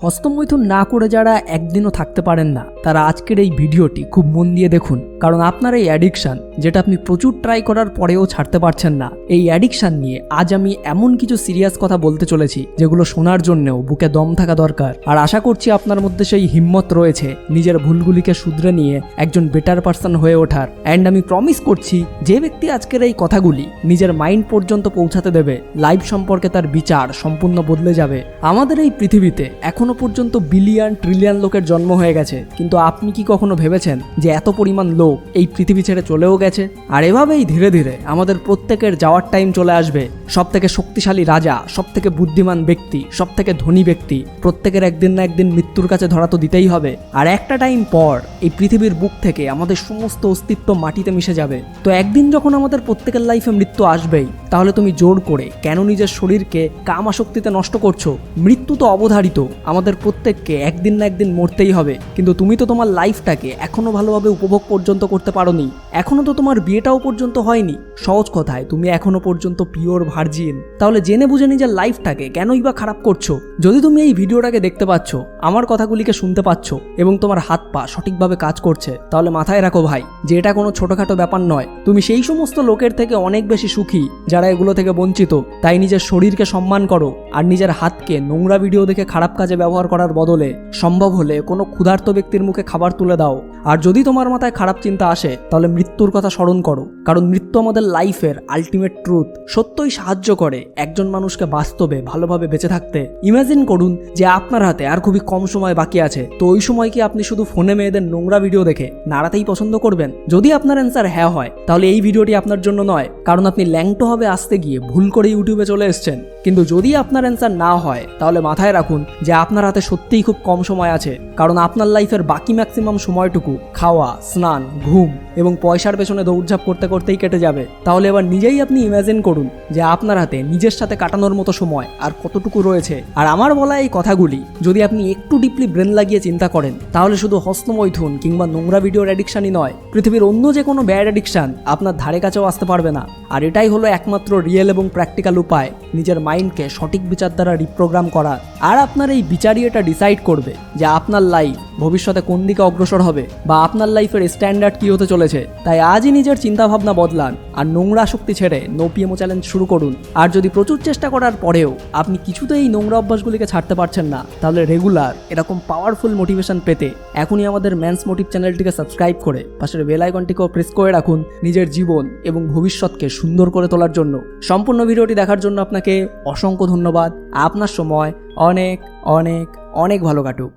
হস্তমৈথুন না করে যারা একদিনও থাকতে পারেন না তারা আজকের এই ভিডিওটি খুব মন দিয়ে দেখুন, কারণ আপনার এই অ্যাডিকশান যেটা আপনি প্রচুর ট্রাই করার পরেও ছাড়তে পারছেন না, এই অ্যাডিকশান নিয়ে আজ আমি এমন কিছু সিরিয়াস কথা বলতে চলেছি যেগুলো শোনার জন্যও বুকে দম থাকা দরকার। আর আশা করছি আপনার মধ্যে সেই হিম্মত রয়েছে নিজের ভুলগুলিকে শুধরে নিয়ে একজন বেটার পারসন হয়ে ওঠার। অ্যান্ড আমি প্রমিস করছি, যে ব্যক্তি আজকের এই কথাগুলি নিজের মাইন্ড পর্যন্ত পৌঁছাতে দেবে, লাইফ সম্পর্কে তার বিচার সম্পূর্ণ বদলে যাবে। আমাদের এই পৃথিবীতে এখনো পর্যন্ত বিলিয়ন ট্রিলিয়ন লোকের জন্ম হয়ে গেছে, কিন্তু আপনি কি কখনো ভেবেছেন যে এত পরিমাণ লোক এই পৃথিবী ছেড়ে চলেও গেছে? আর এভাবেই ধীরে ধীরে আমাদের প্রত্যেকের যাওয়ার টাইম চলে আসবে। সব থেকে শক্তিশালী রাজা, সব থেকে বুদ্ধিমান ব্যক্তি, সব থেকে ধনী ব্যক্তি, প্রত্যেকের একদিন না একদিন মৃত্যুর কাছে ধরা তো দিতেই হবে। আর একটা টাইম পর এই পৃথিবীর বুক থেকে আমাদের সমস্ত অস্তিত্ব মাটিতে মিশে যাবে। তো একদিন যখন আমাদের প্রত্যেকের লাইফে মৃত্যু আসবেই, তাহলে তুমি জোর করে কেন নিজের শরীরকে কামাসক্তিতে নষ্ট করছো? মৃত্যু তো অবধারিত, আমাদের প্রত্যেককে একদিন না একদিন মরতেই হবে। কিন্তু তুমি তো তোমার লাইফটাকে এখনো ভালোভাবে উপভোগ পর্যন্ত করতে পারোনি, এখনো তো তোমার বিয়েটাও পর্যন্ত হয়নি। সহজ কথায় তুমি এখনো পর্যন্ত পিওর ভার্জিন। তাহলে জেনে বুঝে নিজের লাইফটাকে কেনই বা খারাপ করছো? যদি তুমি এই ভিডিওটাকে দেখতে পাচ্ছ, আমার কথাগুলিকে শুনতে পাচ্ছ এবং তোমার হাত পা সঠিকভাবে কাজ করছে, তাহলে মাথায় রাখো ভাই যে এটা কোনো ছোটখাটো ব্যাপার নয়। তুমি সেই সমস্ত লোকের থেকে অনেক বেশি সুখী যারা এগুলো থেকে বঞ্চিত। তাই নিজের শরীরকে সম্মান করো আর নিজের হাতকে নোংরা ভিডিও দেখে খারাপ কাজে ব্যবহার করার বদলে সম্ভব হলে কোনো ক্ষুধার্ত ব্যক্তির মুখে খাবার তুলে দাও। আর যদি তোমার মাথায় খারাপ চিন্তা আসে, তাহলে মৃত্যুর কথা স্মরণ করো, কারণ মৃত্যু আমাদের লাইফের আলটিমেট ট্রুথ। সত্যই সাহায্য করে একজন মানুষকে বাস্তবে ভালোভাবে বেঁচে থাকতে। ইমাজিন করুন যে আপনার হাতে আর খুবই কম সময় বাকি আছে, তো ওই সময় কি আপনি শুধু ফোনে মেয়েদের নোংরা ভিডিও দেখে নাড়াতেই পছন্দ করবেন? যদি আপনার অ্যান্সার হ্যাঁ হয়, তাহলে এই ভিডিওটি আপনার জন্য নয়, কারণ আপনি ল্যাংটো হবে আসতে গিয়ে ভুল করে ইউটিউবে চলে এসেছেন। কিন্তু যদি আপনার অ্যান্সার না হয়, তাহলে মাথায় রাখুন যে আপনার হাতে সত্যিই খুব কম সময় আছে, কারণ আপনার লাইফের বাকি ম্যাক্সিমাম সময়টুকু খাওয়া, স্নান, ঘুম এবং পয়সার পেছনে দৌড়ঝাঁপ করতে করতেই কেটে যাবে। তাহলে এবার নিজেই আপনি ইমাজিন করুন যে আপনার হাতে নিজের সাথে কাটানোর মতো সময় আর কতটুকু রয়েছে। আর আমার বলা এই কথাগুলি যদি আপনি একটু ডিপলি ব্রেন লাগিয়ে চিন্তা করেন, তাহলে শুধু হস্তমৈথুন কিংবা নোংরা ভিডিওর অ্যাডিকশানই নয়, পৃথিবীর অন্য যে কোনো ব্যাড অ্যাডিকশান আপনার ধারে কাছেও আসতে পারবে না। আর এটাই হলো একমাত্র রিয়েল এবং প্র্যাকটিক্যাল উপায় নিজের মাইন্ডকে সঠিক বিচার দ্বারা রিপ্রোগ্রাম করার। আর আপনার এই বিচারই এটা ডিসাইড করবে যে আপনার লাইফ ভবিষ্যতে কোন দিকে অগ্রসর হবে বা আপনার লাইফের স্ট্যান্ডার্ড কি হতে চলেছে। তাই আজই নিজের চিন্তাভাবনা বদলান আর নোংরা শক্তি ছেড়ে নো পিএমও চ্যালেঞ্জ শুরু করুন। আর যদি প্রচুর চেষ্টা করার পরেও আপনি কিছুতেই এই নোংরা অভ্যাসগুলিকে ছাড়তে পারছেন না, তাহলে রেগুলার এরকম পাওয়ারফুল মোটিভেশন পেতে এখনই আমাদের ম্যানস মোটিভ চ্যানেলটিকে সাবস্ক্রাইব করে পাশের বেল আইকনটিকেও প্রেস করে রাখুন নিজের জীবন এবং ভবিষ্যৎকে সুন্দর করে তোলার জন্য। সম্পূর্ণ ভিডিওটি দেখার জন্য আপনাকে অসংখ্য ধন্যবাদ। আপনার সময় অনেক অনেক অনেক ভালো কাটুক।